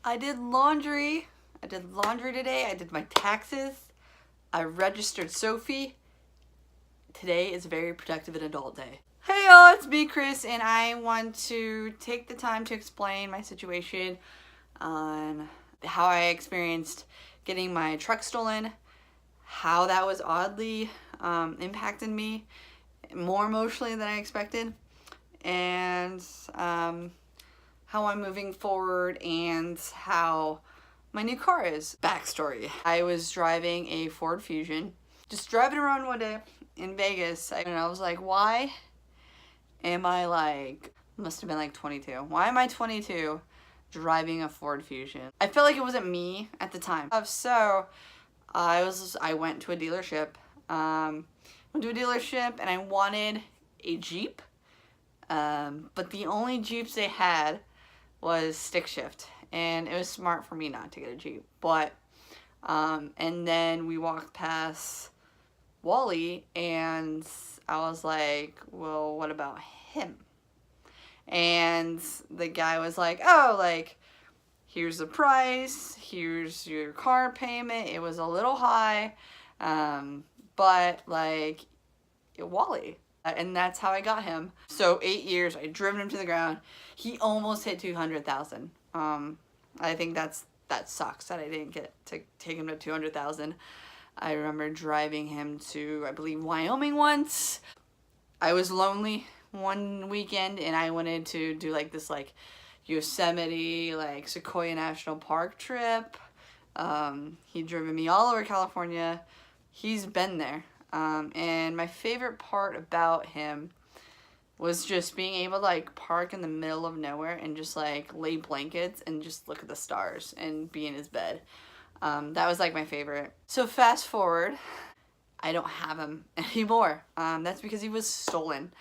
I did laundry. I did laundry today. I did my taxes. I registered Sophie. Today is a very productive and adult day. Hey y'all, it's me, Chris, and I want to take the time to explain my situation on how I experienced getting my truck stolen, how that was oddly impacted me more emotionally than I expected, and how I'm moving forward and how my new car is. Backstory. I was driving a Ford Fusion, just driving around one day in Vegas, and I was like, why am I must have been like 22. Why am I 22 driving a Ford Fusion? I felt like it wasn't me at the time. So I went to a dealership, and I wanted a Jeep, but the only Jeeps they had was stick shift, and it was smart for me not to get a Jeep. But and then we walked past Wally, and I was like, well, what about him? And the guy was like, oh, like, here's the price, here's your car payment. It was a little high, but like, Wally. And that's how I got him. So 8 years, I driven him to the ground. He almost hit 200,000. I think that sucks that I didn't get to take him to 200,000. I remember driving him to, I believe, Wyoming once. I was lonely one weekend and I wanted to do like this Yosemite, Sequoia National Park trip. He'd driven me all over California. He's been there. And my favorite part about him was just being able to park in the middle of nowhere and just lay blankets and just look at the stars and be in his bed. That was my favorite. So fast forward, I don't have him anymore. That's because he was stolen.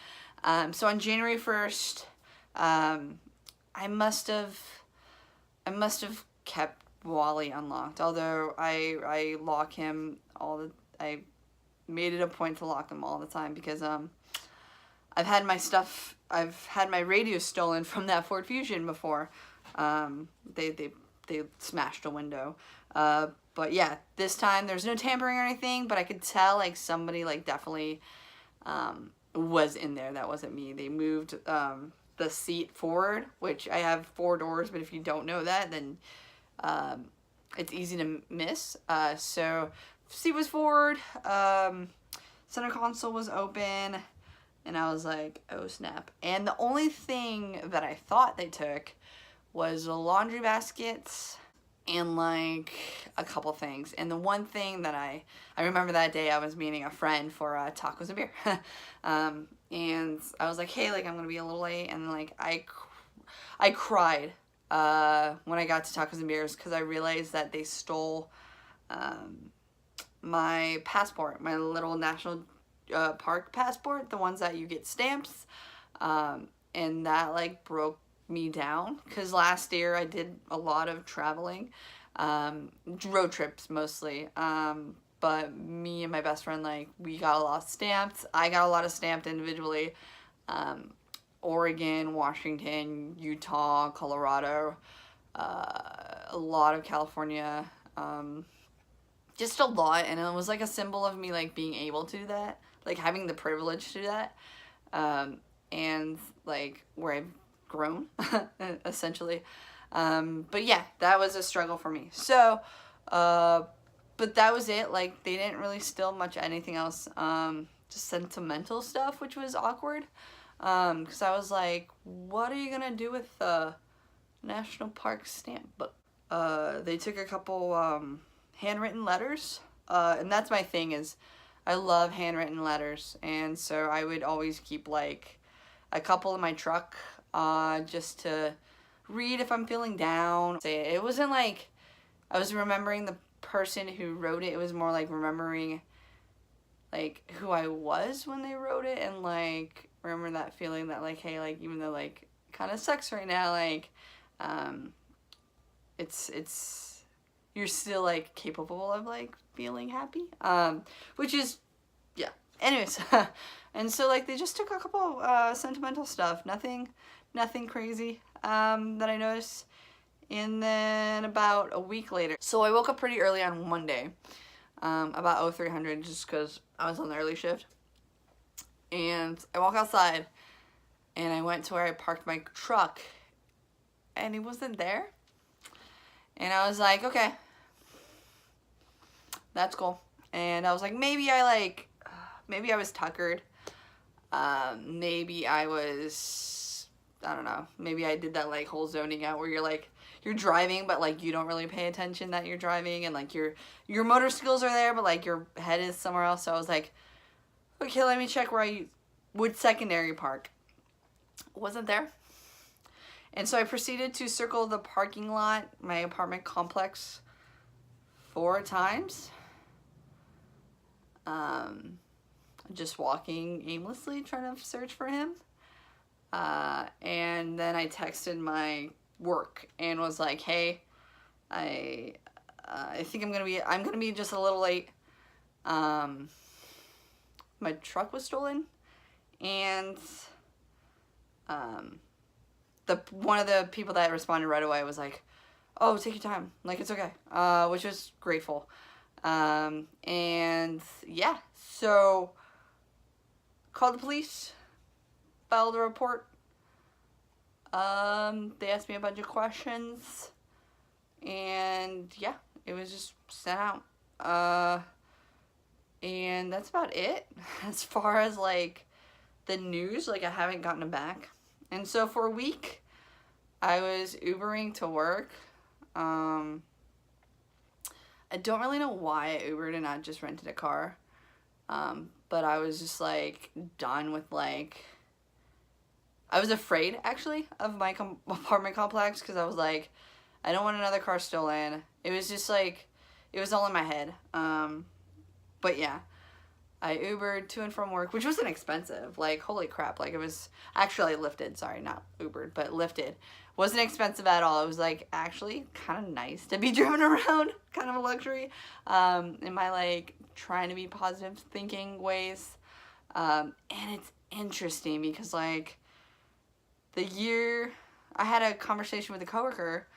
So on January 1st, I must have kept Wally unlocked. Although I lock him I made it a point to lock them all the time because I've had my radio stolen from that Ford Fusion before. They smashed a window. But yeah, this time there's no tampering or anything, but I could tell somebody definitely was in there. That wasn't me. They moved the seat forward, which I have 4 doors, but if you don't know that, then it's easy to miss. So seat was forward, center console was open, and I was like, oh snap. And the only thing that I thought they took was the laundry baskets and a couple things. And the one thing that I remember that day I was meeting a friend for tacos and beer. And I was like, hey, I'm gonna be a little late, and I cried when I got to tacos and beers because I realized that they stole my passport, my little national park passport, the ones that you get stamps, and that broke me down because last year I did a lot of traveling, road trips mostly, but me and my best friend, we got a lot of stamped. I got a lot of stamped individually. Oregon, Washington, Utah, Colorado, a lot of California, just a lot. And it was a symbol of me being able to do that, having the privilege to do that, and where I've grown essentially. But yeah, that was a struggle for me. So but that was it. They didn't really steal much anything else, just sentimental stuff, which was awkward, because I was like, what are you gonna do with the national park stamp book? They took a couple handwritten letters, and that's my thing, is I love handwritten letters, and so I would always keep a couple in my truck, just to read if I'm feeling down. It wasn't I was remembering the person who wrote it. It was more remembering who I was when they wrote it, and remember that feeling that hey, even though kind of sucks right now, it's you're still capable of feeling happy, which is, yeah, anyways. And so they just took a couple sentimental stuff, nothing crazy, that I noticed. And then about a week later, so I woke up pretty early on Monday, about 0300, just because I was on the early shift. And I walk outside, and I went to where I parked my truck, and he wasn't there. And I was like, okay, that's cool. And I was like, maybe I was tuckered. Maybe I was, I don't know, maybe I did that like whole zoning out where you're driving, but like you don't really pay attention that you're driving, and like your motor skills are there, but like your head is somewhere else. So I was like, okay, let me check where I would secondary park. Wasn't there. And so I proceeded to circle the parking lot, my apartment complex, 4 times. Just walking aimlessly, trying to search for him. And then I texted my work and was like, hey, I think I'm gonna be just a little late. My truck was stolen, and one of the people that responded right away was like, oh, take your time, like it's okay, which was grateful. And yeah, so called the police, filed a report. They asked me a bunch of questions, and yeah, it was just sent out. And that's about it. As far as like the news, like I haven't gotten it back. And so for a week, I was Ubering to work. I don't really know why I Ubered and not just rented a car. But I was just like done with like, I was afraid actually of my apartment complex, because I was like, I don't want another car stolen. It was just like, it was all in my head. But yeah, I Ubered to and from work, which wasn't expensive. Like, holy crap. Like, it was actually Lyfted. Sorry, not Ubered, but Lyfted. Wasn't expensive at all. It was like actually kind of nice to be driven around, kind of a luxury, in my like trying to be positive thinking ways. And it's interesting because like the year I had a conversation with a coworker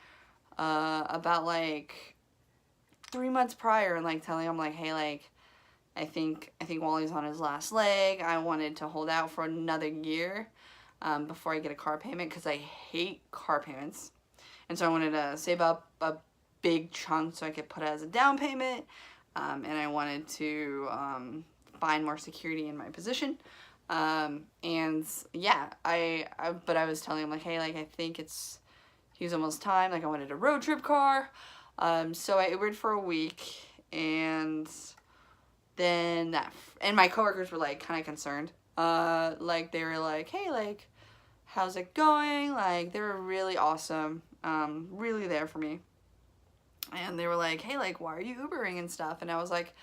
about like 3 months prior, and like telling him like, hey, like I think Wally's on his last leg. I wanted to hold out for another year before I get a car payment, because I hate car payments. And so I wanted to save up a big chunk so I could put it as a down payment. And I wanted to find more security in my position. And yeah, but I was telling him like, hey, like I think he's almost time. Like I wanted a road trip car. So I Ubered for a week, and then and my coworkers were like kind of concerned. Like they were like, hey, like how's it going? Like they were really awesome, really there for me. And they were like, hey, like why are you Ubering and stuff? And I was like,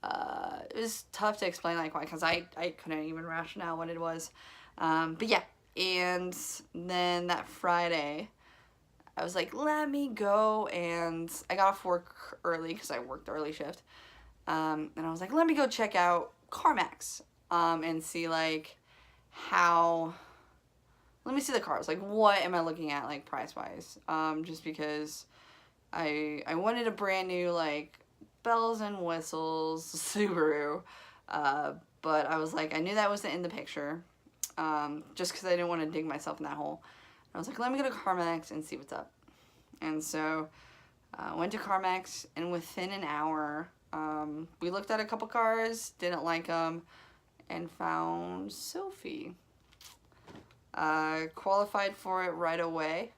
it was tough to explain like why, because I couldn't even rationale what it was. But yeah, and then that Friday I was like, let me go, and I got off work early because I worked the early shift. And I was like, let me go check out CarMax, and see like let me see the cars, like what am I looking at like price wise, just because I wanted a brand new like bells and whistles Subaru, but I was like, I knew that wasn't in the picture, just because I didn't want to dig myself in that hole. I was like, let me go to CarMax and see what's up. And so went to CarMax, and within an hour we looked at a couple cars, didn't like them, and found Sophie. Qualified for it right away.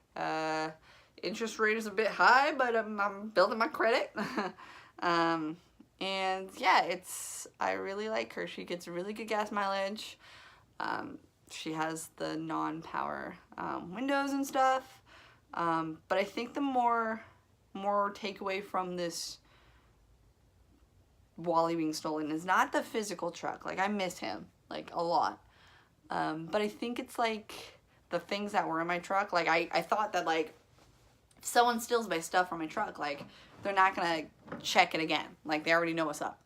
Interest rate is a bit high, but I'm building my credit. And yeah, I really like her. She gets really good gas mileage. She has the non-power windows and stuff. But I think the more takeaway from this Wally being stolen is not the physical truck. Like I miss him like a lot. But I think it's like the things that were in my truck. Like I thought that like if someone steals my stuff from my truck, like they're not gonna check it again. Like they already know what's up.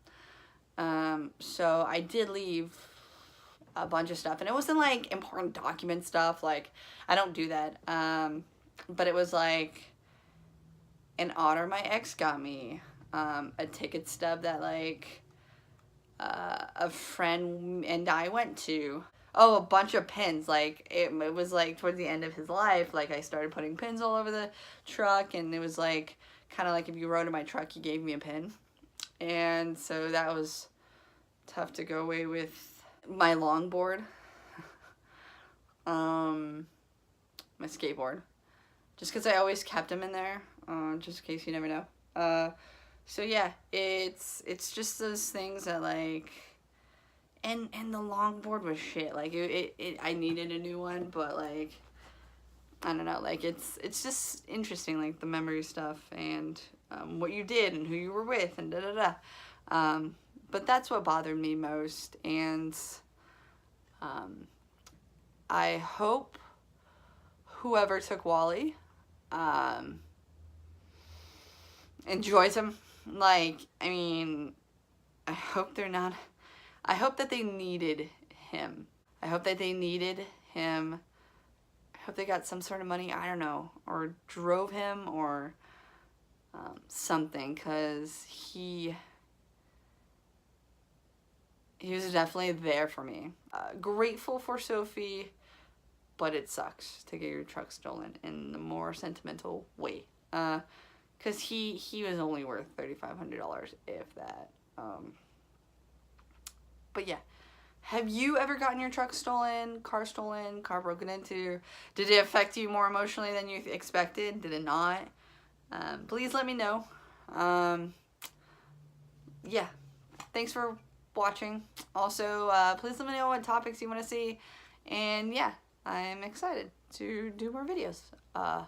So I did leave a bunch of stuff, and it wasn't like important document stuff. Like I don't do that. But it was like an otter my ex got me, a ticket stub that like a friend and I went to. Oh, a bunch of pins. Like it was like towards the end of his life, like I started putting pins all over the truck, and it was like kind of like if you rode in my truck, he gave me a pin. And so that was tough to go away with. My longboard, my skateboard, just because I always kept them in there, just in case, you never know. So yeah, it's just those things that like, and the longboard was shit. Like I needed a new one, but like, I don't know, like it's just interesting, like the memory stuff and what you did and who you were with and da da da. But that's what bothered me most, and I hope whoever took Wally enjoys him. Like, I mean, I hope they're not. I hope that they needed him. I hope that they needed him. I hope they got some sort of money, I don't know, or drove him or something, because he was definitely there for me. Grateful for Sophie, but it sucks to get your truck stolen in the more sentimental way. Because he was only worth $3,500, if that. But yeah. Have you ever gotten your truck stolen, car broken into? Did it affect you more emotionally than you expected? Did it not? Please let me know. Yeah. Thanks for watching. Also, please let me know what topics you want to see. And yeah, I'm excited to do more videos. Bye.